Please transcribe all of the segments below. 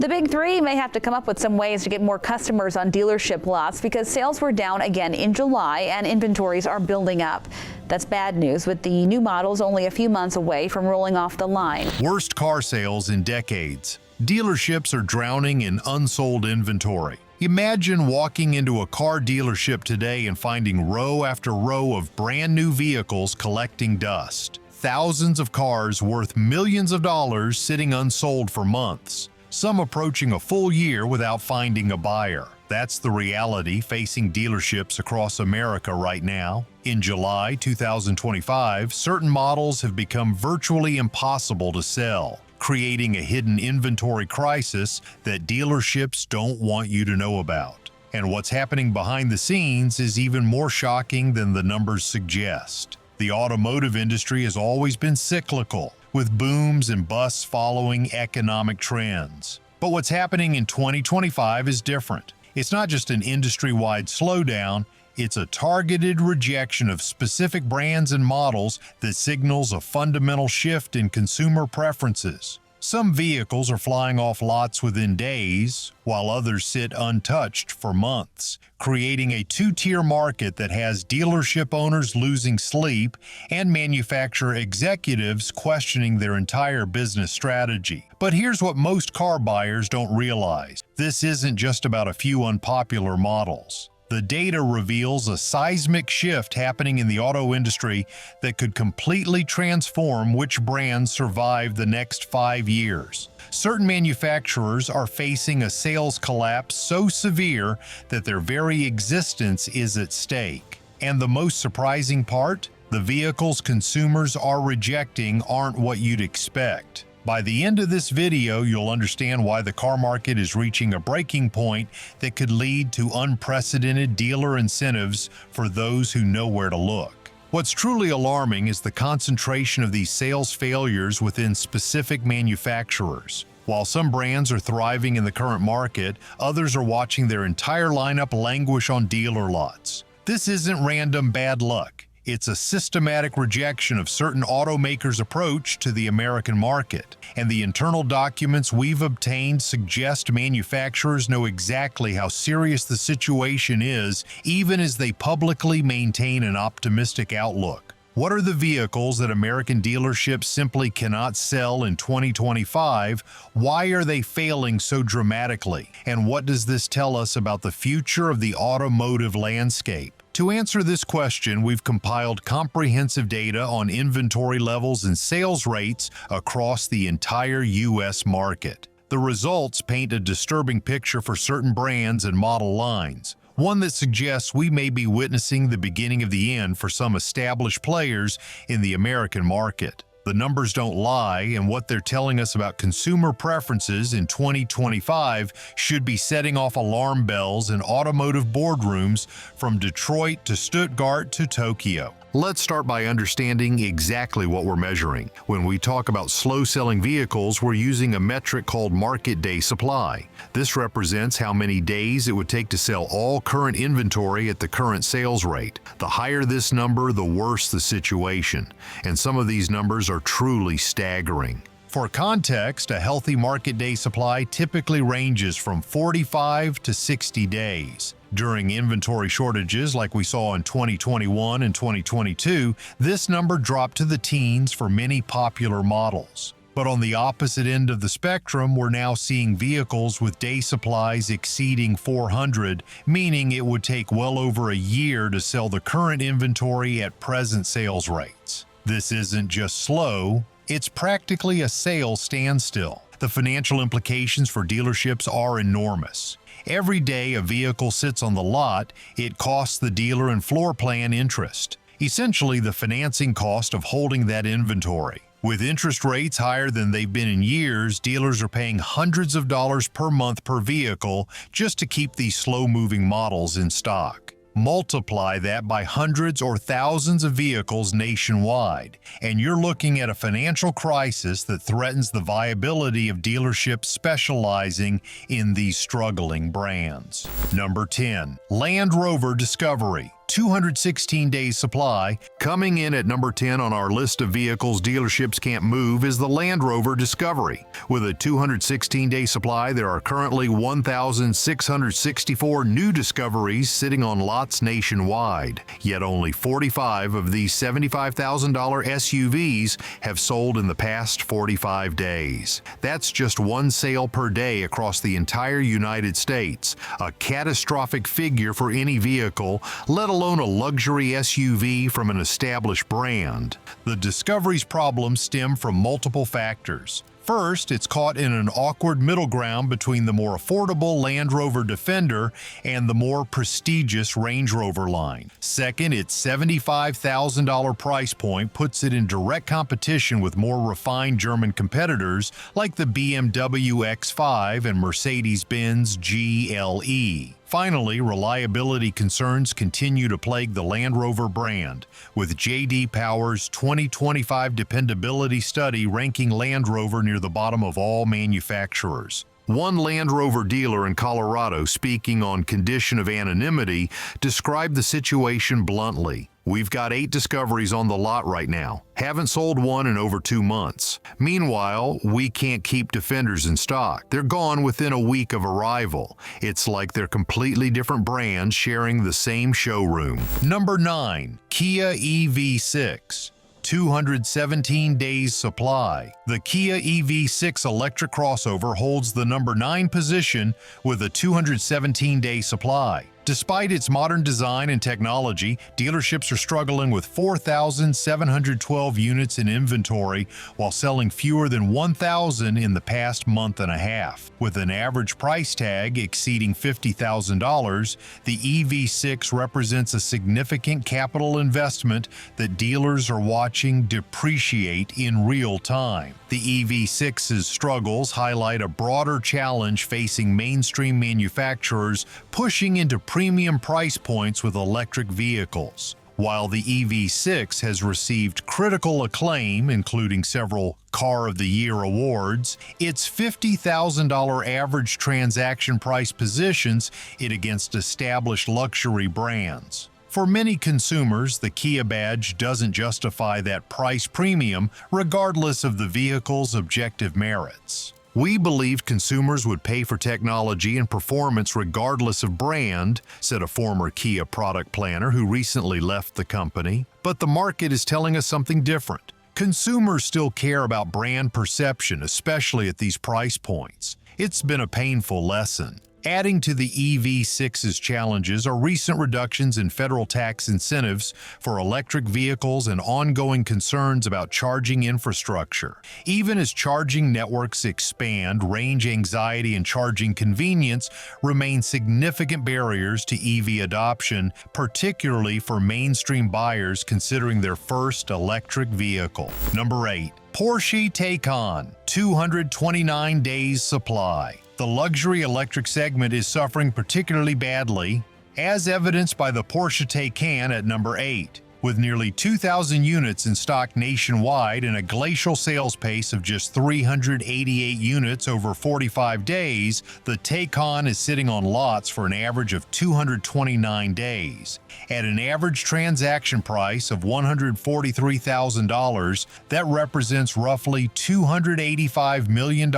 The big three may have to come up with some ways to get more customers on dealership lots because sales were down again in July and inventories are building up. That's bad news with the new models only a few months away from rolling off the line. Worst car sales in decades. Dealerships are drowning in unsold inventory. Imagine walking into a car dealership today and finding row after row of brand new vehicles collecting dust. Thousands of cars worth millions of dollars sitting unsold for months, some approaching a full year without finding a buyer. That's the reality facing dealerships across America right now. In July 2025, certain models have become virtually impossible to sell, creating a hidden inventory crisis that dealerships don't want you to know about. And what's happening behind the scenes is even more shocking than the numbers suggest. The automotive industry has always been cyclical, with booms and busts following economic trends. But what's happening in 2025 is different. It's not just an industry-wide slowdown, it's a targeted rejection of specific brands and models that signals a fundamental shift in consumer preferences. Some vehicles are flying off lots within days, while others sit untouched for months, creating a two-tier market that has dealership owners losing sleep and manufacturer executives questioning their entire business strategy. But here's what most car buyers don't realize. This isn't just about a few unpopular models. The data reveals a seismic shift happening in the auto industry that could completely transform which brands survive the next 5 years. Certain manufacturers are facing a sales collapse so severe that their very existence is at stake. And the most surprising part? The vehicles consumers are rejecting aren't what you'd expect. By the end of this video, you'll understand why the car market is reaching a breaking point that could lead to unprecedented dealer incentives for those who know where to look. What's truly alarming is the concentration of these sales failures within specific manufacturers. While some brands are thriving in the current market, others are watching their entire lineup languish on dealer lots. This isn't random bad luck. It's a systematic rejection of certain automakers' approach to the American market, and the internal documents we've obtained suggest manufacturers know exactly how serious the situation is, even as they publicly maintain an optimistic outlook. What are the vehicles that American dealerships simply cannot sell in 2025? Why are they failing so dramatically? And what does this tell us about the future of the automotive landscape? To answer this question, we've compiled comprehensive data on inventory levels and sales rates across the entire U.S. market. The results paint a disturbing picture for certain brands and model lines, one that suggests we may be witnessing the beginning of the end for some established players in the American market. The numbers don't lie, and what they're telling us about consumer preferences in 2025 should be setting off alarm bells in automotive boardrooms from Detroit to Stuttgart to Tokyo. Let's start by understanding exactly what we're measuring. When we talk about slow-selling vehicles, we're using a metric called market day supply. This represents how many days it would take to sell all current inventory at the current sales rate. The higher this number, the worse the situation. And some of these numbers are truly staggering. For context, a healthy market day supply typically ranges from 45 to 60 days. During inventory shortages like we saw in 2021 and 2022, this number dropped to the teens for many popular models. But on the opposite end of the spectrum, we're now seeing vehicles with day supplies exceeding 400, meaning it would take well over a year to sell the current inventory at present sales rates. This isn't just slow, it's practically a sales standstill. The financial implications for dealerships are enormous. Every day a vehicle sits on the lot, it costs the dealer and floor plan interest, essentially the financing cost of holding that inventory. With interest rates higher than they've been in years, dealers are paying hundreds of dollars per month per vehicle just to keep these slow-moving models in stock. Multiply that by hundreds or thousands of vehicles nationwide, and you're looking at a financial crisis that threatens the viability of dealerships specializing in these struggling brands. Number 10. Land Rover Discovery. 216 days supply. Coming in at number 10 on our list of vehicles dealerships can't move is the Land Rover Discovery. With a 216-day supply, there are currently 1,664 new Discoveries sitting on lots nationwide. Yet only 45 of these $75,000 SUVs have sold in the past 45 days. That's just one sale per day across the entire United States, a catastrophic figure for any vehicle, let alone a luxury SUV from an established brand. The Discovery's problems stem from multiple factors. First, it's caught in an awkward middle ground between the more affordable Land Rover Defender and the more prestigious Range Rover line. Second, its $75,000 price point puts it in direct competition with more refined German competitors like the BMW X5 and Mercedes-Benz GLE. Finally, reliability concerns continue to plague the Land Rover brand, with J.D. Power's 2025 dependability study ranking Land Rover near the bottom of all manufacturers. One Land Rover dealer in Colorado, speaking on condition of anonymity, described the situation bluntly. "We've got 8 Discoveries on the lot right now. Haven't sold one in over 2 months. Meanwhile, we can't keep Defenders in stock. They're gone within a week of arrival. It's like they're completely different brands sharing the same showroom." Number 9. Kia EV6. 217 days supply. The Kia EV6 electric crossover holds the number 9 position with a 217-day supply. Despite its modern design and technology, dealerships are struggling with 4,712 units in inventory while selling fewer than 1,000 in the past month and a half. With an average price tag exceeding $50,000, the EV6 represents a significant capital investment that dealers are watching depreciate in real time. The EV6's struggles highlight a broader challenge facing mainstream manufacturers pushing into premium price points with electric vehicles. While the EV6 has received critical acclaim, including several Car of the Year awards, its $50,000 average transaction price positions it against established luxury brands. For many consumers, the Kia badge doesn't justify that price premium, regardless of the vehicle's objective merits. "We believed consumers would pay for technology and performance regardless of brand," said a former Kia product planner who recently left the company. "But the market is telling us something different. Consumers still care about brand perception, especially at these price points." It's been a painful lesson. Adding to the EV6's challenges are recent reductions in federal tax incentives for electric vehicles and ongoing concerns about charging infrastructure. Even as charging networks expand, range anxiety and charging convenience remain significant barriers to EV adoption, particularly for mainstream buyers considering their first electric vehicle. Number 8. Porsche Taycan, 229 days supply. The luxury electric segment is suffering particularly badly, as evidenced by the Porsche Taycan at number 8. With nearly 2,000 units in stock nationwide and a glacial sales pace of just 388 units over 45 days, the Taycan is sitting on lots for an average of 229 days. At an average transaction price of $143,000, that represents roughly $285 million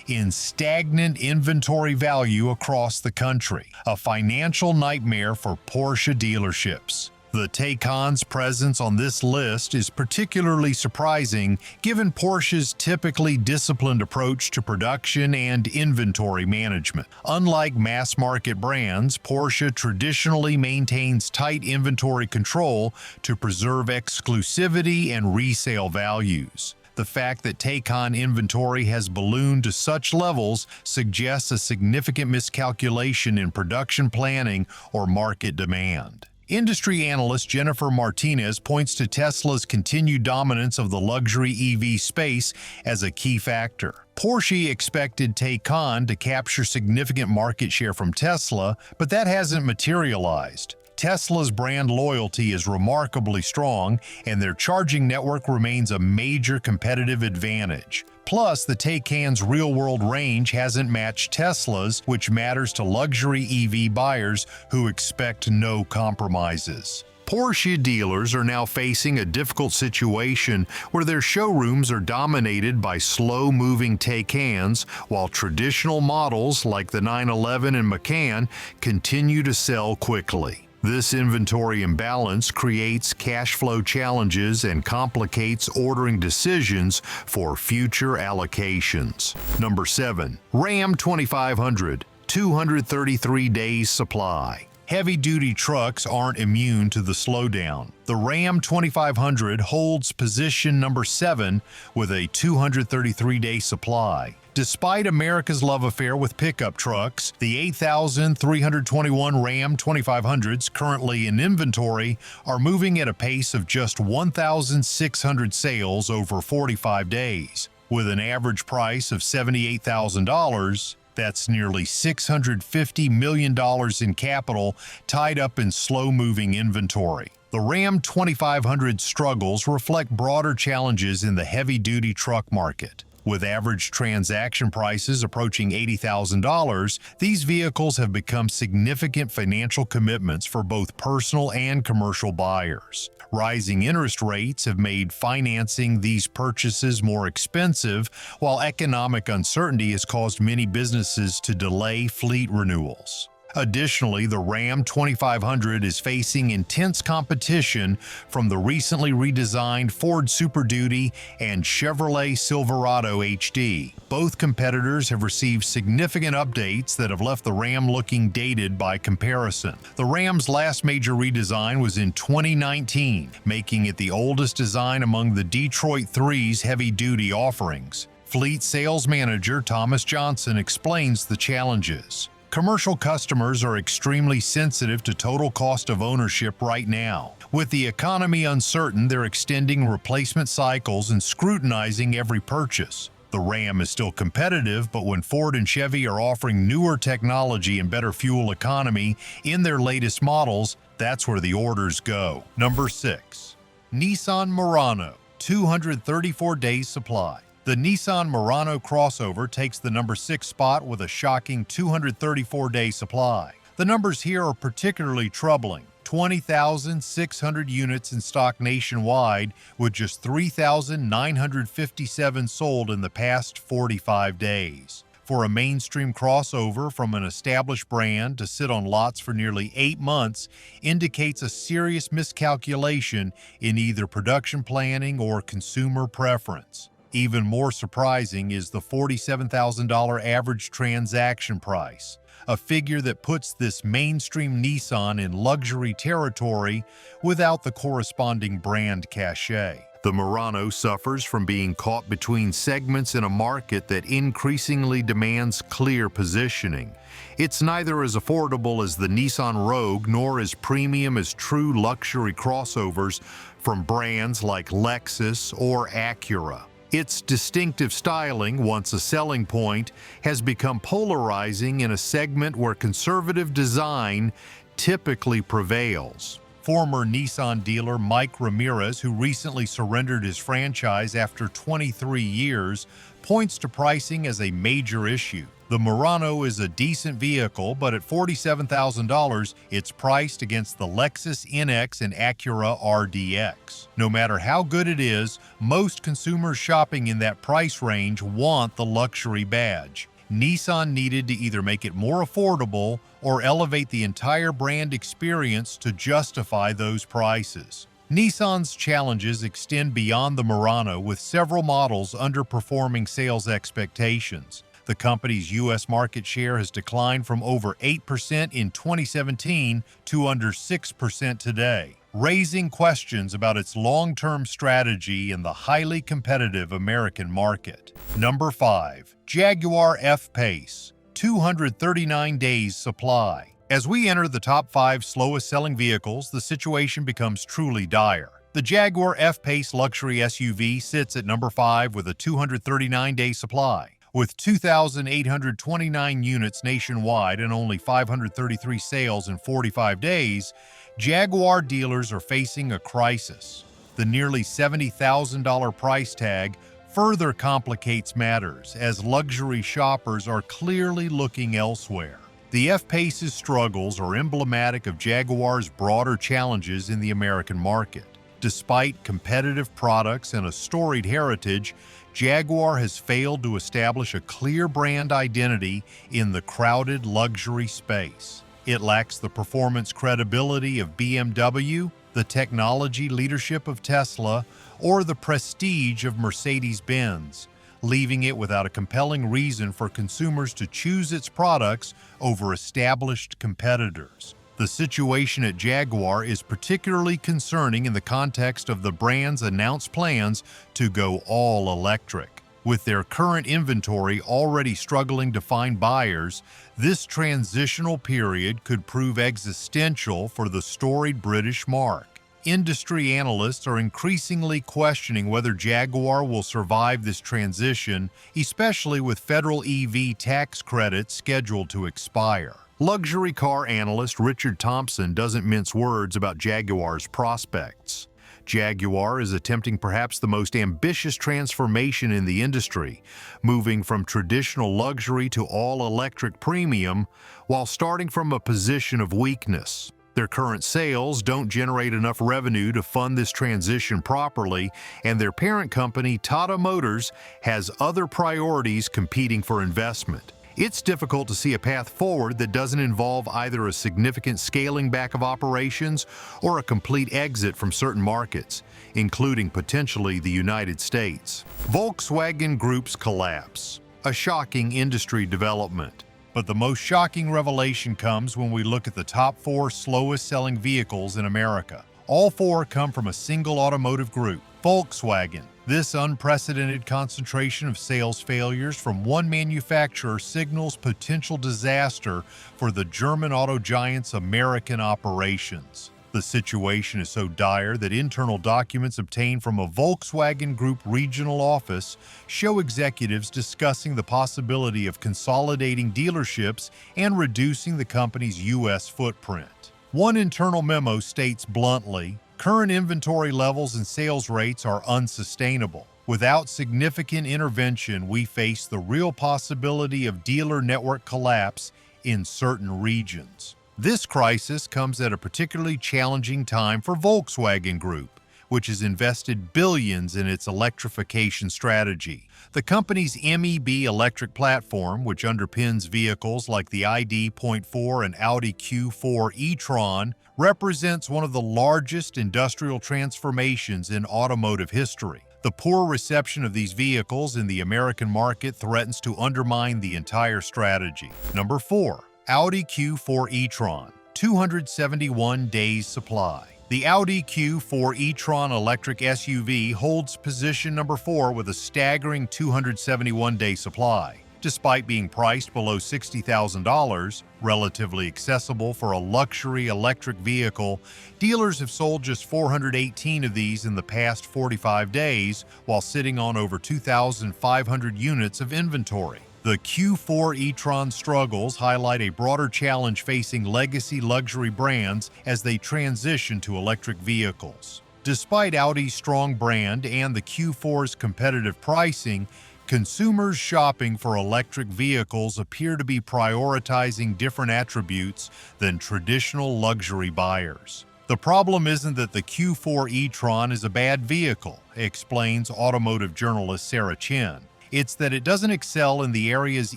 in stagnant inventory value across the country, a financial nightmare for Porsche dealerships. The Taycan's presence on this list is particularly surprising given Porsche's typically disciplined approach to production and inventory management. Unlike mass-market brands, Porsche traditionally maintains tight inventory control to preserve exclusivity and resale values. The fact that Taycan inventory has ballooned to such levels suggests a significant miscalculation in production planning or market demand. Industry analyst Jennifer Martinez points to Tesla's continued dominance of the luxury EV space as a key factor. Porsche expected Taycan to capture significant market share from Tesla, but that hasn't materialized. Tesla's brand loyalty is remarkably strong, and their charging network remains a major competitive advantage. Plus, the Taycan's real-world range hasn't matched Tesla's, which matters to luxury EV buyers who expect no compromises. Porsche dealers are now facing a difficult situation where their showrooms are dominated by slow-moving Taycans, while traditional models like the 911 and Macan continue to sell quickly. This inventory imbalance creates cash flow challenges and complicates ordering decisions for future allocations. Number 7. Ram 2500, 233 days supply. Heavy-duty trucks aren't immune to the slowdown. The Ram 2500 holds position number 7 with a 233-day supply. Despite America's love affair with pickup trucks, the 8,321 Ram 2500s currently in inventory are moving at a pace of just 1,600 sales over 45 days. With an average price of $78,000, that's nearly $650 million in capital tied up in slow-moving inventory. The Ram 2500 struggles reflect broader challenges in the heavy-duty truck market. With average transaction prices approaching $80,000, these vehicles have become significant financial commitments for both personal and commercial buyers. Rising interest rates have made financing these purchases more expensive, while economic uncertainty has caused many businesses to delay fleet renewals. Additionally, the Ram 2500 is facing intense competition from the recently redesigned Ford Super Duty and Chevrolet Silverado HD. Both competitors have received significant updates that have left the Ram looking dated by comparison. The Ram's last major redesign was in 2019, making it the oldest design among the Detroit 3's heavy-duty offerings. Fleet sales manager Thomas Johnson explains the challenges. Commercial customers are extremely sensitive to total cost of ownership right now. With the economy uncertain, they're extending replacement cycles and scrutinizing every purchase. The Ram is still competitive, but when Ford and Chevy are offering newer technology and better fuel economy in their latest models, that's where the orders go. Number 6. Nissan Murano, 234 days supply. The Nissan Murano crossover takes the number 6 spot with a shocking 234-day supply. The numbers here are particularly troubling. 20,600 units in stock nationwide, with just 3,957 sold in the past 45 days. For a mainstream crossover from an established brand to sit on lots for nearly 8 months indicates a serious miscalculation in either production planning or consumer preference. Even more surprising is the $47,000 average transaction price, a figure that puts this mainstream Nissan in luxury territory without the corresponding brand cachet. The Murano suffers from being caught between segments in a market that increasingly demands clear positioning. It's neither as affordable as the Nissan Rogue nor as premium as true luxury crossovers from brands like Lexus or Acura. Its distinctive styling, once a selling point, has become polarizing in a segment where conservative design typically prevails. Former Nissan dealer Mike Ramirez, who recently surrendered his franchise after 23 years, points to pricing as a major issue. The Murano is a decent vehicle, but at $47,000, it's priced against the Lexus NX and Acura RDX. No matter how good it is, most consumers shopping in that price range want the luxury badge. Nissan needed to either make it more affordable or elevate the entire brand experience to justify those prices. Nissan's challenges extend beyond the Murano, with several models underperforming sales expectations. The company's U.S. market share has declined from over 8% in 2017 to under 6% today, raising questions about its long-term strategy in the highly competitive American market. Number 5. Jaguar F-Pace, 239 days supply. As we enter the top 5 slowest-selling vehicles, the situation becomes truly dire. The Jaguar F-Pace luxury SUV sits at number 5 with a 239-day supply. With 2,829 units nationwide and only 533 sales in 45 days, Jaguar dealers are facing a crisis. The nearly $70,000 price tag further complicates matters as luxury shoppers are clearly looking elsewhere. The F-Pace's struggles are emblematic of Jaguar's broader challenges in the American market. Despite competitive products and a storied heritage, Jaguar has failed to establish a clear brand identity in the crowded luxury space. It lacks the performance credibility of BMW, the technology leadership of Tesla, or the prestige of Mercedes-Benz, leaving it without a compelling reason for consumers to choose its products over established competitors. The situation at Jaguar is particularly concerning in the context of the brand's announced plans to go all electric. With their current inventory already struggling to find buyers, this transitional period could prove existential for the storied British marque. Industry analysts are increasingly questioning whether Jaguar will survive this transition, especially with federal EV tax credits scheduled to expire. Luxury car analyst Richard Thompson doesn't mince words about Jaguar's prospects. Jaguar is attempting perhaps the most ambitious transformation in the industry, moving from traditional luxury to all-electric premium while starting from a position of weakness. Their current sales don't generate enough revenue to fund this transition properly, and their parent company, Tata Motors, has other priorities competing for investment. It's difficult to see a path forward that doesn't involve either a significant scaling back of operations or a complete exit from certain markets, including potentially the United States. Volkswagen Group's collapse. A shocking industry development. But the most shocking revelation comes when we look at the top 4 slowest-selling vehicles in America. All 4 come from a single automotive group, Volkswagen. This unprecedented concentration of sales failures from one manufacturer signals potential disaster for the German auto giant's American operations. The situation is so dire that internal documents obtained from a Volkswagen Group regional office show executives discussing the possibility of consolidating dealerships and reducing the company's U.S. footprint. One internal memo states bluntly, "Current inventory levels and sales rates are unsustainable. Without significant intervention, we face the real possibility of dealer network collapse in certain regions." This crisis comes at a particularly challenging time for Volkswagen Group, which has invested billions in its electrification strategy. The company's MEB electric platform, which underpins vehicles like the ID.4 and Audi Q4 e-tron, represents one of the largest industrial transformations in automotive history. The poor reception of these vehicles in the American market threatens to undermine the entire strategy. Number 4. Audi Q4 e-tron, 271 days supply. The Audi Q4 e-tron electric SUV holds position number 4 with a staggering 271-day supply. Despite being priced below $60,000, relatively accessible for a luxury electric vehicle, dealers have sold just 418 of these in the past 45 days, while sitting on over 2,500 units of inventory. The Q4 e-tron struggles highlight a broader challenge facing legacy luxury brands as they transition to electric vehicles. Despite Audi's strong brand and the Q4's competitive pricing, consumers shopping for electric vehicles appear to be prioritizing different attributes than traditional luxury buyers. The problem isn't that the Q4 e-tron is a bad vehicle, explains automotive journalist Sarah Chen. It's that it doesn't excel in the areas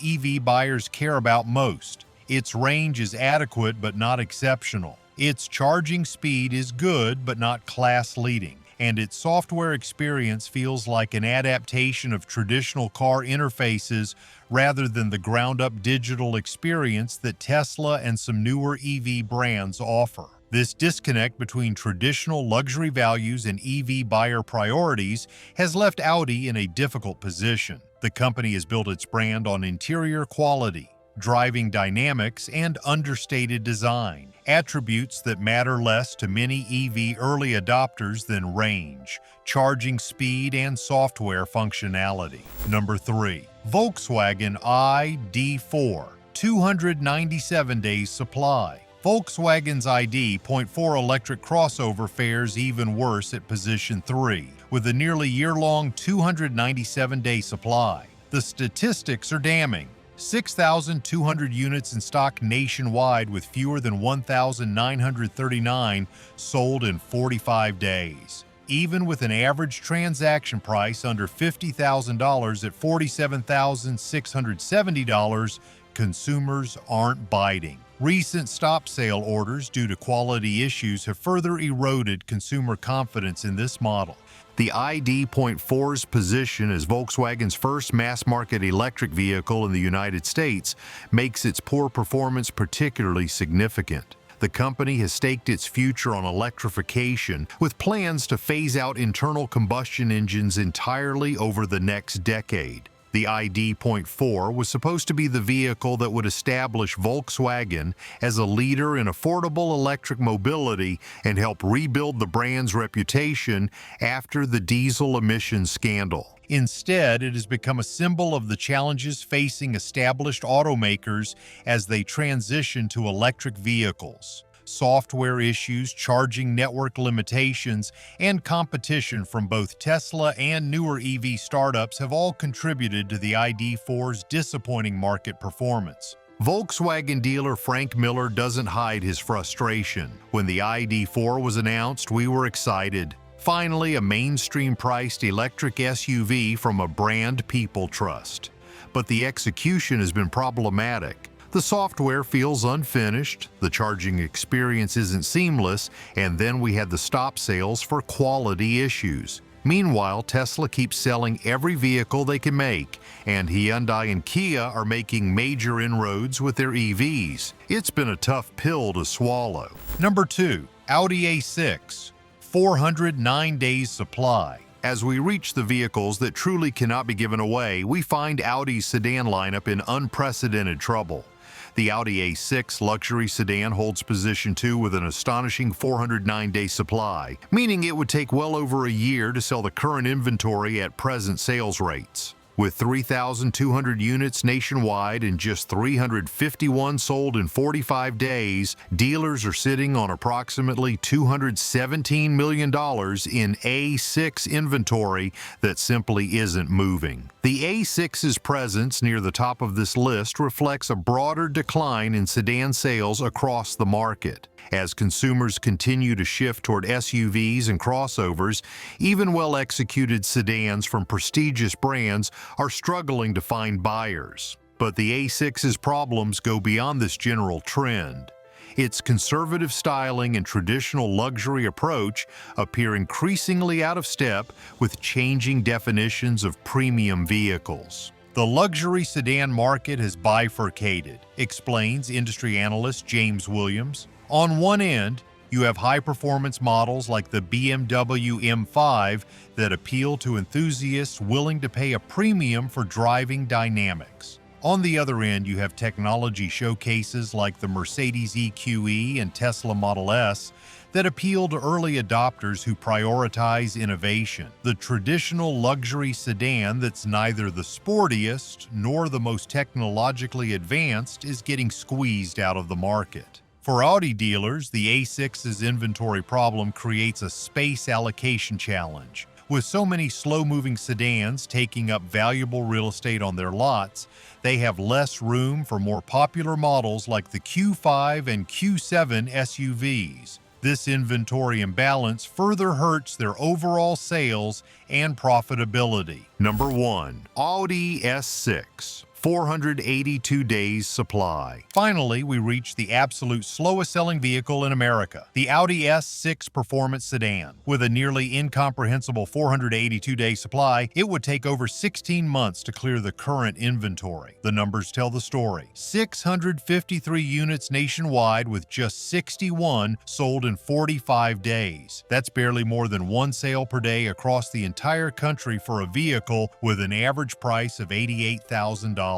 EV buyers care about most. Its range is adequate but not exceptional. Its charging speed is good but not class-leading. And its software experience feels like an adaptation of traditional car interfaces rather than the ground-up digital experience that Tesla and some newer EV brands offer. This disconnect between traditional luxury values and EV buyer priorities has left Audi in a difficult position. The company has built its brand on interior quality, driving dynamics, and understated design, attributes that matter less to many EV early adopters than range, charging speed, and software functionality. Number 3. Volkswagen ID.4, 297 days supply. Volkswagen's ID.4 electric crossover fares even worse at position 3. with a nearly year-long 297-day supply. The statistics are damning. 6,200 units in stock nationwide, with fewer than 1,939 sold in 45 days. Even with an average transaction price under $50,000 at $47,670, consumers aren't biting. Recent stop sale orders due to quality issues have further eroded consumer confidence in this model. The ID.4's position as Volkswagen's first mass-market electric vehicle in the United States makes its poor performance particularly significant. The company has staked its future on electrification, with plans to phase out internal combustion engines entirely over the next decade. The ID.4 was supposed to be the vehicle that would establish Volkswagen as a leader in affordable electric mobility and help rebuild the brand's reputation after the diesel emissions scandal. Instead, it has become a symbol of the challenges facing established automakers as they transition to electric vehicles. Software issues, charging network limitations, and competition from both Tesla and newer EV startups have all contributed to the ID.4's disappointing market performance. Volkswagen dealer Frank Miller doesn't hide his frustration. When the ID.4 was announced, we were excited. Finally, a mainstream-priced electric SUV from a brand people trust. But the execution has been problematic. The software feels unfinished, the charging experience isn't seamless, and then we had the stop sales for quality issues. Meanwhile, Tesla keeps selling every vehicle they can make, and Hyundai and Kia are making major inroads with their EVs. It's been a tough pill to swallow. Number 2. Audi A6. 409 days supply. As we reach the vehicles that truly cannot be given away, we find Audi's sedan lineup in unprecedented trouble. The Audi A6 luxury sedan holds position 2 with an astonishing 409-day supply, meaning it would take well over a year to sell the current inventory at present sales rates. With 3,200 units nationwide and just 351 sold in 45 days, dealers are sitting on approximately $217 million in A6 inventory that simply isn't moving. The A6's presence near the top of this list reflects a broader decline in sedan sales across the market. As consumers continue to shift toward SUVs and crossovers, even well-executed sedans from prestigious brands are struggling to find buyers. But the A6's problems go beyond this general trend. Its conservative styling and traditional luxury approach appear increasingly out of step with changing definitions of premium vehicles. The luxury sedan market has bifurcated, explains industry analyst James Williams. On one end, you have high-performance models like the BMW M5 that appeal to enthusiasts willing to pay a premium for driving dynamics. On the other end, you have technology showcases like the Mercedes EQE and Tesla Model S that appeal to early adopters who prioritize innovation. The traditional luxury sedan that's neither the sportiest nor the most technologically advanced is getting squeezed out of the market. For Audi dealers, the A6's inventory problem creates a space allocation challenge. With so many slow-moving sedans taking up valuable real estate on their lots, they have less room for more popular models like the Q5 and Q7 SUVs. This inventory imbalance further hurts their overall sales and profitability. Number 1. Audi S6. 482 days supply. Finally, we reach the absolute slowest selling vehicle in America, the Audi S6 performance sedan. With a nearly incomprehensible 482-day supply, it would take over 16 months to clear the current inventory. The numbers tell the story. 653 units nationwide with just 61 sold in 45 days. That's barely more than one sale per day across the entire country for a vehicle with an average price of $88,000.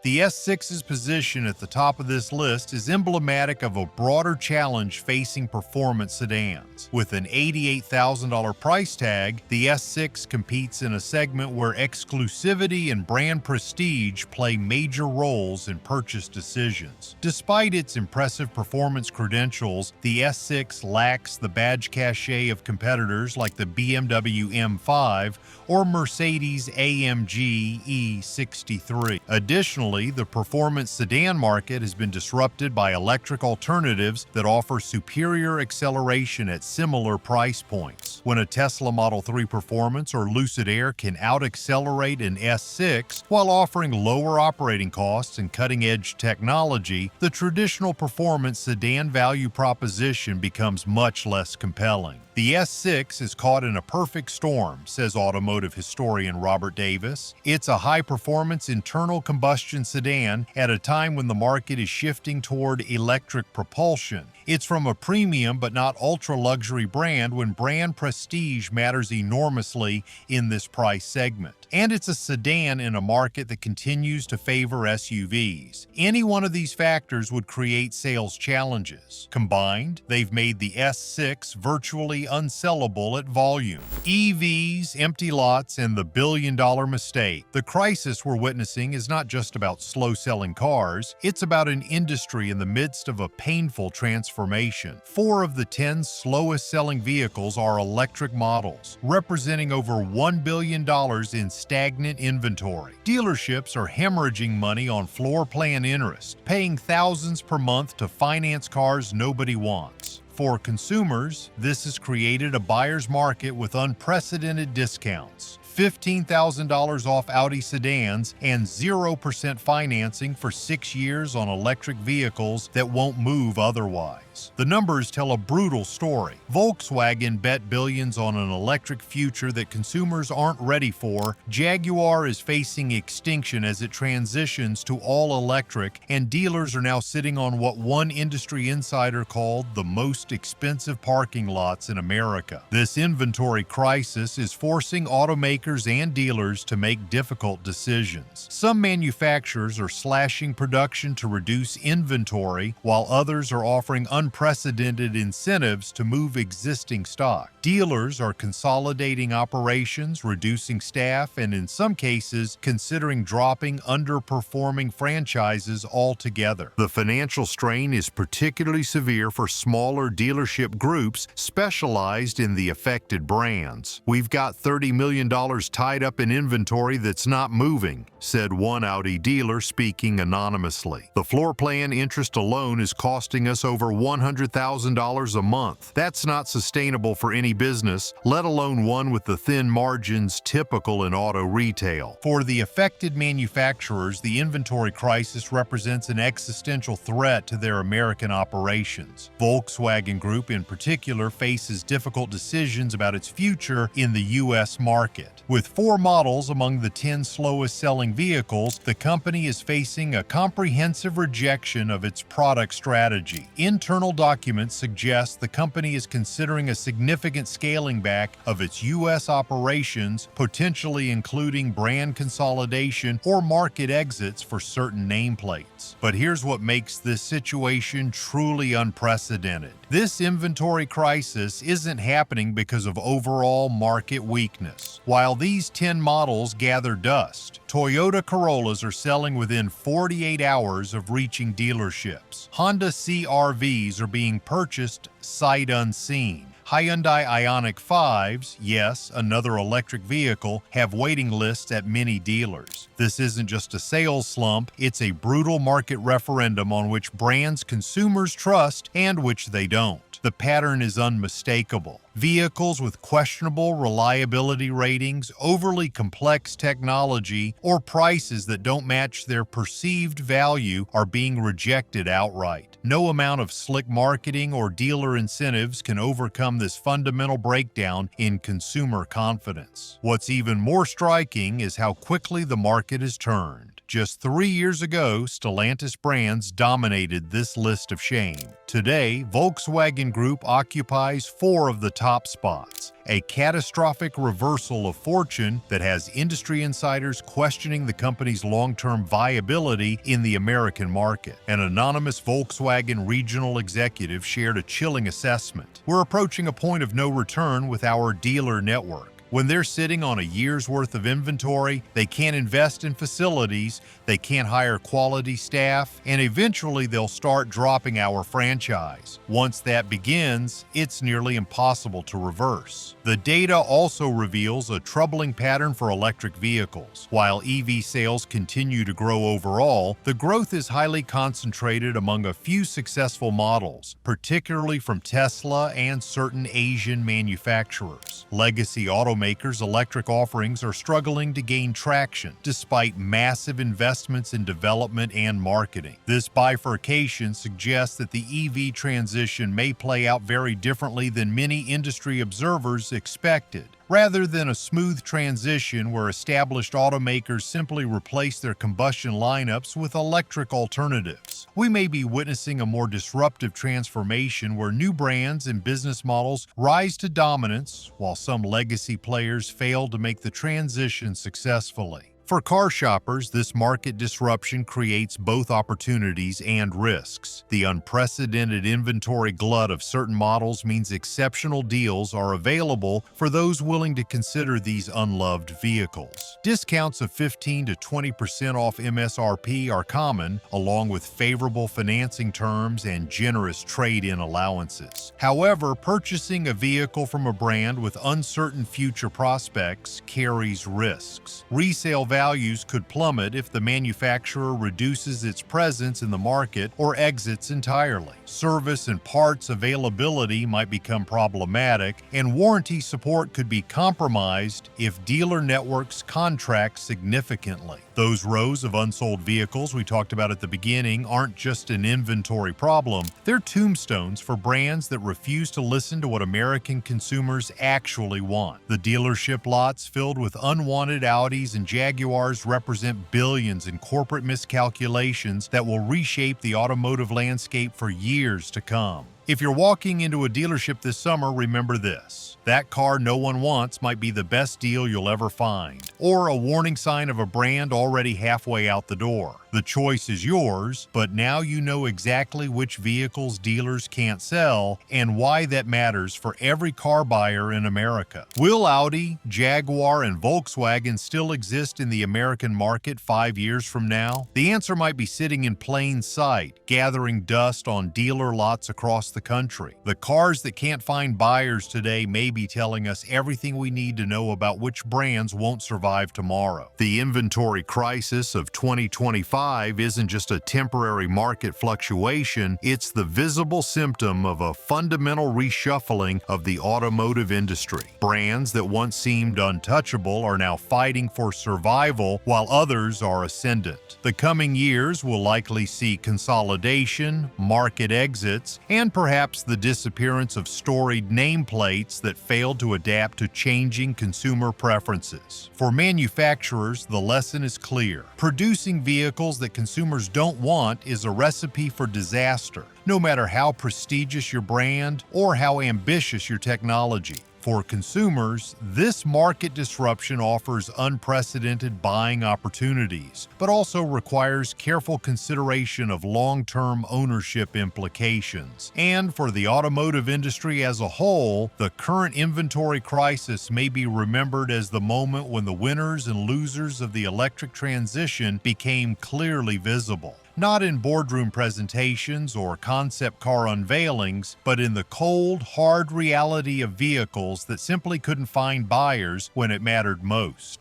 The S6's position at the top of this list is emblematic of a broader challenge facing performance sedans. With an $88,000 price tag, the S6 competes in a segment where exclusivity and brand prestige play major roles in purchase decisions. Despite its impressive performance credentials, the S6 lacks the badge cachet of competitors like the BMW M5 or Mercedes-AMG E63. Additionally, the performance sedan market has been disrupted by electric alternatives that offer superior acceleration at similar price points. When a Tesla Model 3 Performance or Lucid Air can out-accelerate an S6 while offering lower operating costs and cutting-edge technology, the traditional performance sedan value proposition becomes much less compelling. The S6 is caught in a perfect storm, says automotive historian Robert Davis. It's a high-performance internal combustion sedan at a time when the market is shifting toward electric propulsion. It's from a premium but not ultra-luxury brand when brand prestige matters enormously in this price segment. And it's a sedan in a market that continues to favor SUVs. Any one of these factors would create sales challenges. Combined, they've made the S6 virtually unsellable at volume. EVs, empty lots, and the billion-dollar mistake. The crisis we're witnessing is not just about slow-selling cars, it's about an industry in the midst of a painful transformation. 4 of the 10 slowest-selling vehicles are electric models, representing over $1 billion in stagnant inventory. Dealerships are hemorrhaging money on floor plan interest, paying thousands per month to finance cars nobody wants. For consumers, this has created a buyer's market with unprecedented discounts. $15,000 off Audi sedans and 0% financing for 6 years on electric vehicles that won't move otherwise. The numbers tell a brutal story. Volkswagen bet billions on an electric future that consumers aren't ready for. Jaguar is facing extinction as it transitions to all electric, and dealers are now sitting on what one industry insider called the most expensive parking lots in America. This inventory crisis is forcing automakers and dealers to make difficult decisions. Some manufacturers are slashing production to reduce inventory, while others are offering unprecedented incentives to move existing stock. Dealers are consolidating operations, reducing staff, and in some cases, considering dropping underperforming franchises altogether. The financial strain is particularly severe for smaller dealership groups specialized in the affected brands. "We've got $30 million tied up in inventory that's not moving," said one Audi dealer speaking anonymously. "The floor plan interest alone is costing us over $100,000 a month. That's not sustainable for any business, let alone one with the thin margins typical in auto retail." For the affected manufacturers, the inventory crisis represents an existential threat to their American operations. Volkswagen Group in particular faces difficult decisions about its future in the U.S. market. With 4 models among the 10 slowest selling vehicles, the company is facing a comprehensive rejection of its product strategy. Internal documents suggest the company is considering a significant scaling back of its U.S. operations, potentially including brand consolidation or market exits for certain nameplates. But here's what makes this situation truly unprecedented. This inventory crisis isn't happening because of overall market weakness. While these 10 models gather dust, Toyota Corollas are selling within 48 hours of reaching dealerships. Honda CR-Vs are being purchased sight unseen. Hyundai Ioniq 5s, yes, another electric vehicle, have waiting lists at many dealers. This isn't just a sales slump, it's a brutal market referendum on which brands consumers trust and which they don't. The pattern is unmistakable. Vehicles with questionable reliability ratings, overly complex technology, or prices that don't match their perceived value are being rejected outright. No amount of slick marketing or dealer incentives can overcome this fundamental breakdown in consumer confidence. What's even more striking is how quickly the market has turned. Just 3 years ago, Stellantis brands dominated this list of shame. Today, Volkswagen Group occupies 4 of the top spots, a catastrophic reversal of fortune that has industry insiders questioning the company's long-term viability in the American market. An anonymous Volkswagen regional executive shared a chilling assessment. "We're approaching a point of no return with our dealer network. When they're sitting on a year's worth of inventory, they can't invest in facilities, they can't hire quality staff, and eventually they'll start dropping our franchise. Once that begins, it's nearly impossible to reverse." The data also reveals a troubling pattern for electric vehicles. While EV sales continue to grow overall, the growth is highly concentrated among a few successful models, particularly from Tesla and certain Asian manufacturers. Legacy automakers' electric offerings are struggling to gain traction despite massive investments in development and marketing. This bifurcation suggests that the EV transition may play out very differently than many industry observers expected. Rather than a smooth transition where established automakers simply replace their combustion lineups with electric alternatives, we may be witnessing a more disruptive transformation where new brands and business models rise to dominance while some legacy players fail to make the transition successfully. For car shoppers, this market disruption creates both opportunities and risks. The unprecedented inventory glut of certain models means exceptional deals are available for those willing to consider these unloved vehicles. Discounts of 15 to 20% off MSRP are common, along with favorable financing terms and generous trade-in allowances. However, purchasing a vehicle from a brand with uncertain future prospects carries risks. Resale values could plummet if the manufacturer reduces its presence in the market or exits entirely. Service and parts availability might become problematic, and warranty support could be compromised if dealer networks contract significantly. Those rows of unsold vehicles we talked about at the beginning aren't just an inventory problem, they're tombstones for brands that refuse to listen to what American consumers actually want. The dealership lots filled with unwanted Audis and Jaguars represent billions in corporate miscalculations that will reshape the automotive landscape for years to come. If you're walking into a dealership this summer, remember this: that car no one wants might be the best deal you'll ever find, or a warning sign of a brand already halfway out the door. The choice is yours, but now you know exactly which vehicles dealers can't sell and why that matters for every car buyer in America. Will Audi, Jaguar, and Volkswagen still exist in the American market 5 years from now? The answer might be sitting in plain sight, gathering dust on dealer lots across the country. The cars that can't find buyers today may be telling us everything we need to know about which brands won't survive tomorrow. The inventory crisis of 2025 isn't just a temporary market fluctuation, it's the visible symptom of a fundamental reshuffling of the automotive industry. Brands that once seemed untouchable are now fighting for survival while others are ascendant. The coming years will likely see consolidation, market exits, and perhaps the disappearance of storied nameplates that failed to adapt to changing consumer preferences. For manufacturers, the lesson is clear: producing vehicles that consumers don't want is a recipe for disaster, no matter how prestigious your brand or how ambitious your technology. For consumers, this market disruption offers unprecedented buying opportunities, but also requires careful consideration of long-term ownership implications. And for the automotive industry as a whole, the current inventory crisis may be remembered as the moment when the winners and losers of the electric transition became clearly visible. Not in boardroom presentations or concept car unveilings, but in the cold, hard reality of vehicles that simply couldn't find buyers when it mattered most.